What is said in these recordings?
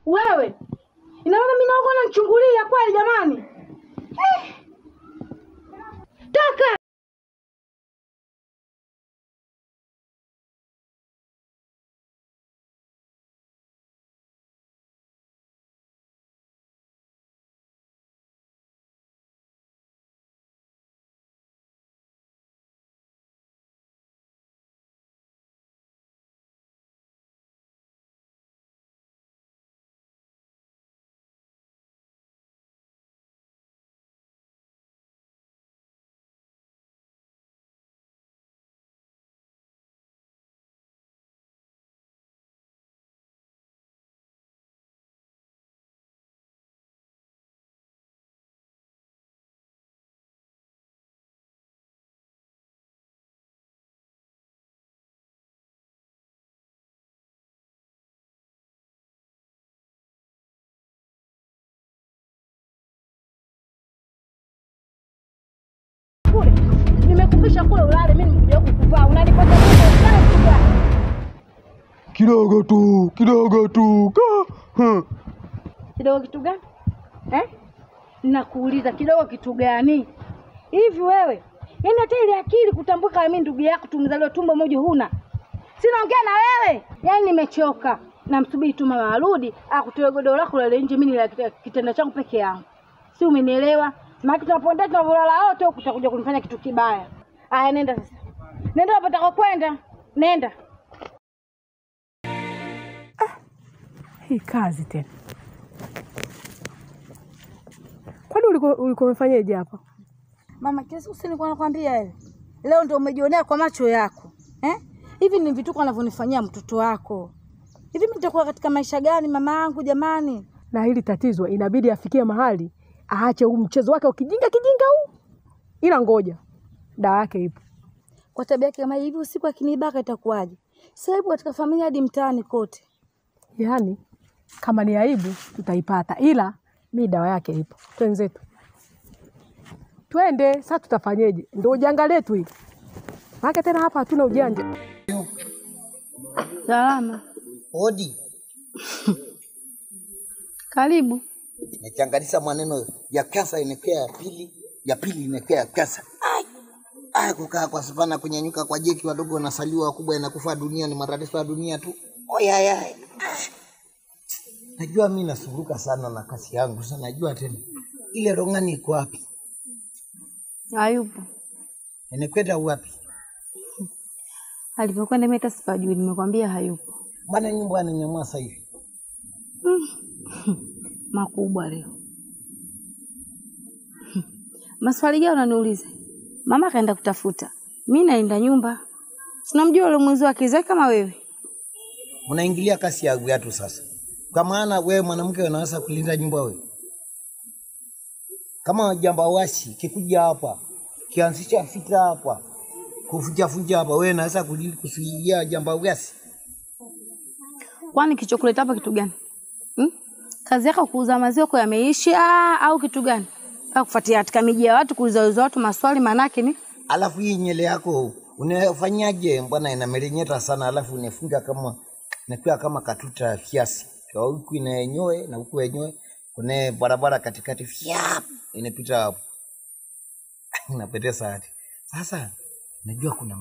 Wewe. Inaona mimi naona unanichungulia kweli jamani. Toka. Nimekupisha kule ulale, mimi nimekuja kukuvaa. Unanipata nini sana? Kidogo tu. Kidogo kitu gani? Nakuuliza kidogo kitu gani? Hivi wewe, yaani hata ile akili kutambuka mimi ndugu yako tumzaliwa tumbo moja huna. Sinaongea na wewe. Yaani nimechoka. Namsubiri tu mama arudi, akutoe godoro lako lale nje, mimi nila kitanda changu peke yangu. Si umenielewa? Maana tunapoenda tunavulala wote huko utakuja kunifanya kitu kibaya. Aya nenda sasa. Nenda unapotaka kwenda. Nenda. Hii kazi tena. Kwani ulikuwa umefanyaje hapa? Mama kesi usinikuwa nakwambia wewe. Leo ndio umejionea kwa macho yako. Hivi ni vituko anavyonifanyia mtoto wako. Hivi mimi nitakuwa katika maisha gani mama yangu jamani? Na hili tatizo inabidi afikie mahali aache huu mchezo wake ukijinga huu. Ila ngoja. Dawa yake ipo. Kwa tabia yake kama hivi usiku akinibaka itakuwaje? Sasa hivi katika familia hadi mtaani kote. Yaani kama ni aibu tutaipata, ila mimi dawa yake ipo. Twenzetu. Twende, sasa tutafanyeje? Ndio janga letu hili. Maana tena hapa hatuna ujanja. Salama. Hodi. Karibu. Nimechanganisha maneno ya kasa inekea ya pili inekea kasa. Kukaa kwa savana kunyanyuka kwa jeki wadogo wanasaliwa wakubwa inakufa dunia ni matatizo ya dunia tu. Oyayai. Najua mimi nasuruka sana na kasi yangu sana najua tena. Ile Rongani iko wapi? Hayupo. Inekwenda wapi? Alipokwenda mimi hata sipajui, nimekwambia hayupo. Bwana nyumba ananyamaza hivi. Makubwa leo. Maswali gani unaniuliza? Mama kaenda kutafuta. Mimi naenda nyumba. Sinamjua yule mwenzi wake zake kama wewe. Unaingilia kasi ya watu sasa. Kwa maana wewe mwanamke unaweza kulinda nyumba wewe. Kama jambawashi kikuja hapa, kianzisha fita hapa, kufunja hapa wewe unaweza kusuia jambawashi. Kwani kichokuleta hapa kitu gani? Kazi yako kuuza maziwa kwa yameisha au kitu gani? Au kufuatia katika miji ya watu kuuliza watu maswali manake ni? Alafu hii nyele yako unafanyaje mbona inamerenyeta sana alafu unefunga kama katuta kiasi. Kwa huku inaenyoe na huku enyoe kuna barabara katikati fiap inapita hapo. Inapendeza hadi. Sasa najua kuna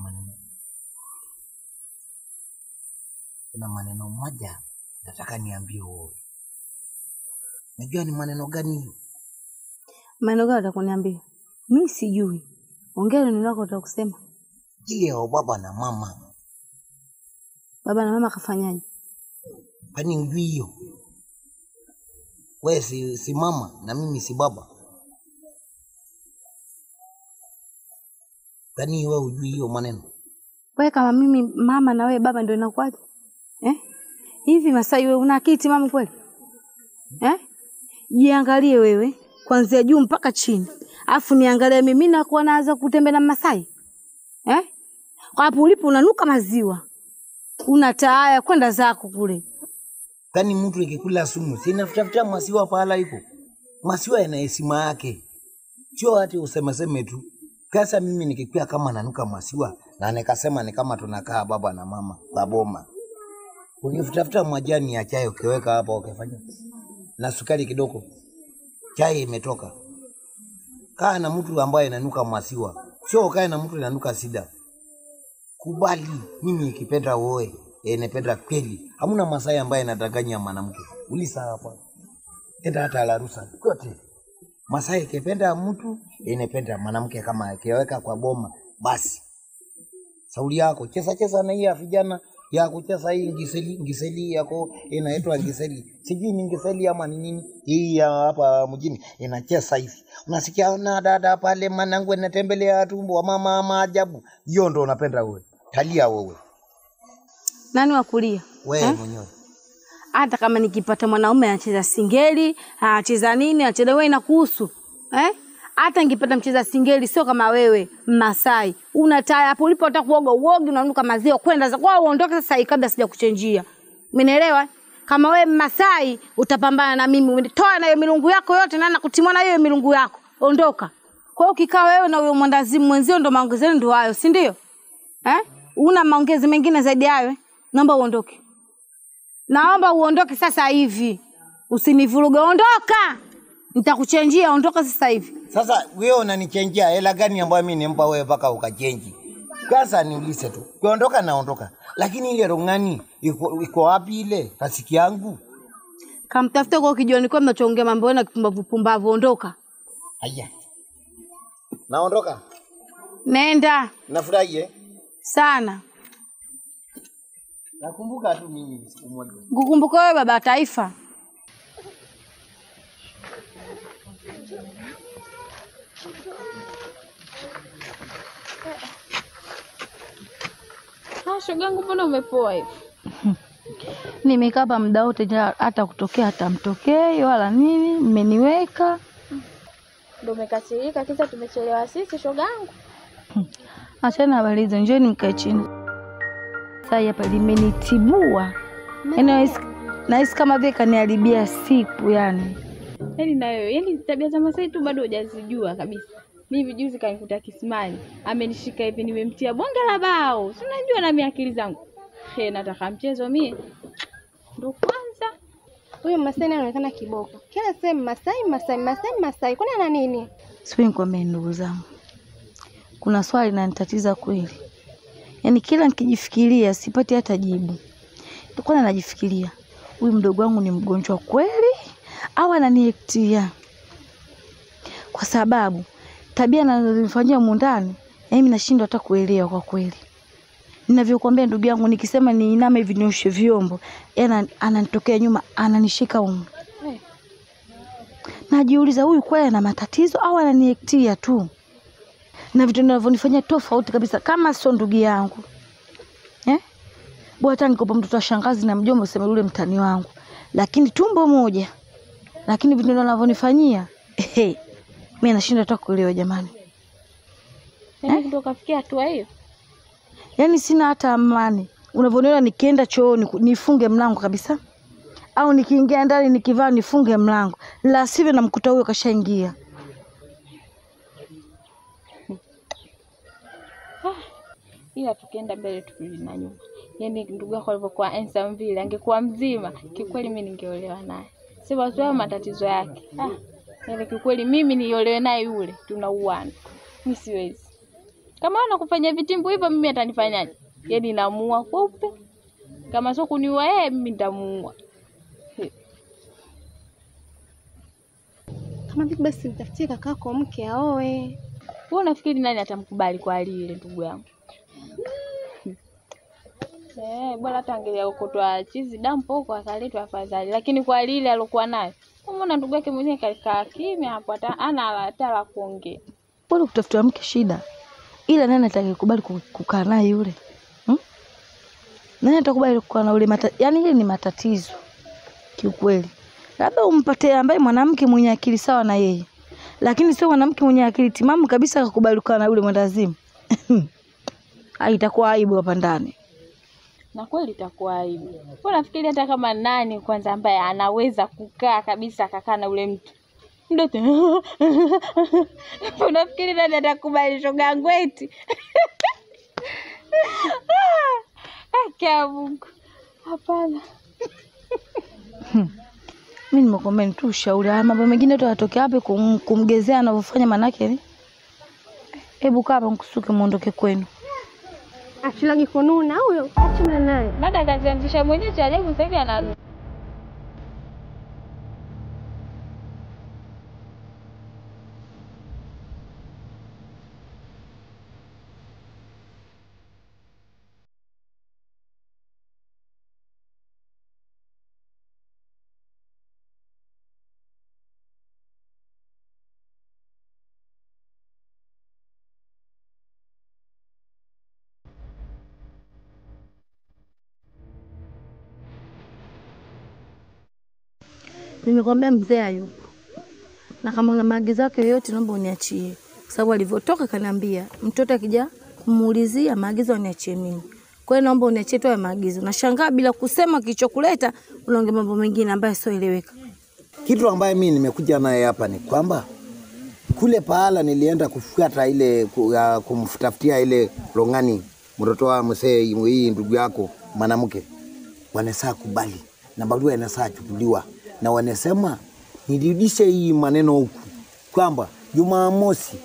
maneno moja nataka niambie wewe. Najua ni maneno gani hiyo? Maneno gani utakuniambia? Mimi sijui. Ongea neno lako utakusema. Ile ya baba na mama. Baba na mama kafanyaje? Kwani ujui hiyo? Wewe si mama na mimi si baba. Kwani wewe ujui hiyo maneno? Wewe kama mimi mama na wewe baba ndio inakuaje? Hivi Masai wewe una akili mama kweli? Jiangalie wewe kuanzia juu mpaka chini. Alafu niangalie mimi nakuwa naanza kutembea na Masai. Kwa hapo ulipo unanuka maziwa. Una taya kwenda zako kule. Kani mtu ikikula sumu, sinafuta maziwa pala iko. Maziwa yana heshima yake. Sio ati useme tu. Kasa mimi nikikuwa kama nanuka maziwa na nikasema ni kama tunakaa baba na mama baboma. Ukitafuta majani ya chai ukiweka hapa ukifanya na sukari kidogo, chai imetoka. Kaa na mtu ambaye ananuka maziwa, sio kae na mtu ananuka sida. Kubali, mimi nikipenda wewe, napenda kweli. Hamuna Masai ambaye anadanganya mwanamke. Ulisa hapa. Enda hata la rusa. Kote. Masai kipenda mtu, napenda mwanamke kama akiweka kwa boma, basi. Sauli yako, cheza na hii ya vijana ya kucheza hii ngiseli yako inaitwa ngiseli. Sijui ni ngiseli ama ni nini. Hii ya hapa mjini inacheza hivi. Unasikia na dada pale manangu anatembelea tumbo wa mama maajabu. Hiyo ndo unapenda wewe. Talia wewe. Nani wa kulia? Wewe mwenyewe. Hata kama nikipata mwanaume anacheza singeli, anacheza nini, anacheza wewe inakuhusu. Hata nikipata mcheza singeli sio kama wewe Masai. Unataya hapo ulipo utakuoga uogi unanuka maziwa kwenda za kwao uondoke sasa kabla sija kuchenjia. Umenielewa? Kama wewe Masai utapambana na mimi. Toa na hiyo milungu yako yote na nakutimona hiyo milungu yako. Ondoka. Kwa hiyo ukikaa wewe na huyo mwandazimu mwenzio ndo maongezi yenu ndo hayo, si ndio? Una maongezi mengine zaidi hayo? Naomba uondoke. Naomba uondoke sasa hivi. Usinivuruge, ondoka. Nitakuchenjia, ondoka sasa hivi. Sasa wewe unanichenjia hela gani ambayo mimi nimpa wewe mpaka ukachenji? Kwanza niulize tu. Ukiondoka naondoka. Lakini ile rongani iko wapi ile? Kasiki yangu. Kamtafuta kwa kijioni kwa mnachoongea mambo yenu kipumbavu, ondoka. Aya. Naondoka. Nenda. Nafurahi sana. Nakumbuka tu mimi siku moja. Kukumbuka wewe baba taifa. Shogangu mbona umepoa hivi? Nimekaa hapa muda wote hata kutokea hata mtokei wala nini, mmeniweka. Ndio umekasirika kisa tumechelewa sisi shogangu. Achana habari hizo, njoo mkae chini. Sasa hapa limenitibua. Nahisi kama vile kaniharibia siku yani. Yaani na wewe, yaani tabia za Masai tu bado hujazijua kabisa. Mimi juzi kanikuta kisimani, amenishika hivi nimemtia bonge la bao. Si unajua na mimi akili zangu. Nataka mchezo mie. Ndio kwanza. Huyo Masai anaonekana kiboko. Kila sehemu Masai. Kwani ana nini? Sipi nikwambie ndugu zangu. Kuna swali linanitatiza kweli. Yaani kila nikijifikiria sipati hata jibu. Kwanza najifikiria, huyu mdogo wangu ni mgonjwa kweli au ananiektia? Kwa sababu tabia anazofanyia mundani, mimi nashindwa hata kuelewa kwa kweli. Ninavyokuambia ndugu yangu, nikisema niiname hivi nioshe vyombo, ananitokea nyuma, ananishika huko. Najiuliza huyu kweli ana matatizo au ananiektia tu? Na vitu ninavyonifanyia tofauti kabisa kama sio ndugu yangu. Bwana nikopa mtoto wa shangazi na mjomba useme yule mtani wangu. Lakini tumbo moja. Lakini vitu ninavyonifanyia, mimi nashindwa hata kuelewa jamani. Ndio kafikia hatua hiyo. Yaani sina hata amani. Unavyoniona nikienda chooni nifunge mlango kabisa. Au nikiingia ndani nikivaa nifunge mlango. La sivyo namkuta huyo kashaingia. Ila tukienda mbele tukirudi na nyuma. Yaani ndugu yako alivyokuwa handsome vile, angekuwa mzima, kikweli mimi ningeolewa naye. Si watu wao matatizo yake. Yaani kikweli mimi niolewe naye yule, tunauana. Mimi siwezi. Kama anakufanya vitimbu hivyo mimi atanifanyaje? Yaani namuua kweupe. Kama sio kuniua yeye mimi nitamuua. Kama vipi basi mtafutie kakako mke aoe. Wewe unafikiri nani atamkubali kwa hali ile ndugu yangu? Bora hata angelia kutoa chizi dampo huko akaletwa afadhali, lakini kwa hali ile alokuwa nayo. Umeona ndugu yake mwenyewe kalikaa kimya hapo hata ana hata la kuongea. Bora kutafuta mke shida. Ila nani atakayekubali kukaa naye yule? Nani atakubali kukaa na yule yaani ile ni matatizo. Kiukweli. Labda umpate ambaye mwanamke mwenye akili sawa na yeye. Lakini sio mwanamke mwenye akili timamu kabisa akakubali kukaa na yule mwandazimu. Haitakuwa aibu hapa ndani. Na kweli itakuwa aibu. Wewe unafikiri hata kama nani kwanza ambaye anaweza kukaa kabisa akakaa na yule mtu? Ndio. Unafikiri nani atakubali shogangu eti? Akia Mungu. Hapana. Mimi nimekwambia tu ushauri. Mambo mengine tu yatokea wapi kumgezea anavyofanya manake ni. Hebu kaa hapa nikusuke muondoke kwenu. Achilagi kununa huyo, achana naye. Dada kazianzisha mwenyewe cha ajabu sasa hivi anarudi. Nimekwambia mzee hayupo. Na kama una maagizo yake yote naomba uniachie. Kwa sababu alivyotoka kaniambia mtoto akija kumuulizia maagizo aniachie mimi. Kwa hiyo naomba uniachie tu maagizo. Nashangaa bila kusema kilichokuleta unaongea mambo mengine ambayo sio eleweka. Kitu ambaye mimi nimekuja naye hapa ni kwamba kule pahala nilienda kufuata ile kumfutafutia ile Rongani mtoto wa mzee hii ndugu yako mwanamke. Wanasaa kubali na barua inasaa chukuliwa na wanasema nirudishe hii maneno huku kwamba Jumamosi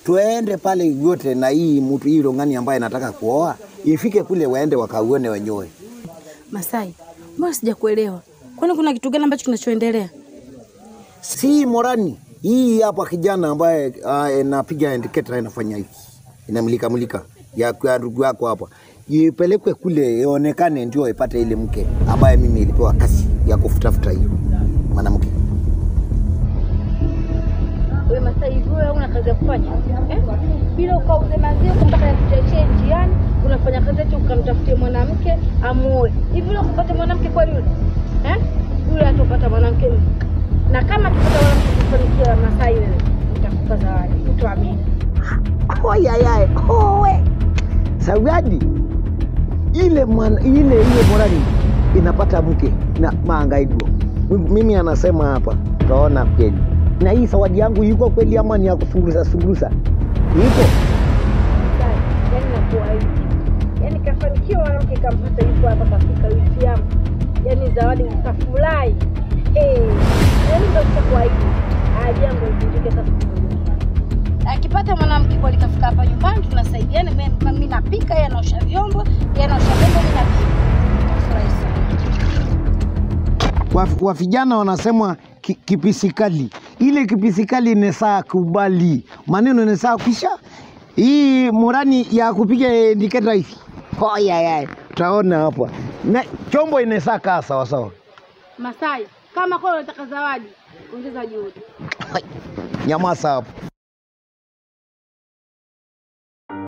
tuende pale yote na hii mtu hii Rongani ambaye anataka kuoa ifike kule waende wakauone wenyewe. Masai, mbona sijakuelewa? Kwani kuna kitu gani ambacho kinachoendelea? Si morani hii hapa kijana ambaye anapiga indicator inafanya hivi. Inamulika ya kwa ndugu yako hapa. Ipelekwe kule ionekane ndio ipate ile mke ambaye mimi nilipewa kazi ya kufutafuta hiyo mwanamke. Wewe Masai, wewe una kazi ya kufanya? Bila ukauze maziwa mpaka yakuchechee njiani, unafanya kazi yetu ukamtafutie mwanamke amuoe. Hivi leo kupata mwanamke kwa yule? Yule atopata mwanamke. Na kama tupata mwanamke kufanikiwa Masai wewe, nitakupa zawadi. Utaamini. Oya. Owe. Zawadi. Ile morani inapata mke na maangaido. Mimi anasema hapa utaona kweli. Na hii zawadi yangu yuko kweli ama ni ya kusungurusa? Yuko. Yaani nakuwa hivi. Yaani kafanikiwa mwanamke kampata yuko hapa kafika wiki yangu. Yaani zawadi utafurahi. Yaani ndio itakuwa hivi. Jambo litendeke sasa. Akipata mwanamke kwa likafika hapa nyumbani tunasaidiana, mimi napika, yeye anaosha vyombo, yeye anaosha vyombo, mimi napika. Wa vijana wanasema kipisikali. Ile kipisikali inasaa kubali. Maneno inasaa kisha hii morani ya kupiga indicator hivi. Oya. Utaona hapa. Na chombo inasaa kaa sawa. Masai, kama kwa unataka zawadi, ongeza juhudi. Nyamaza hapo.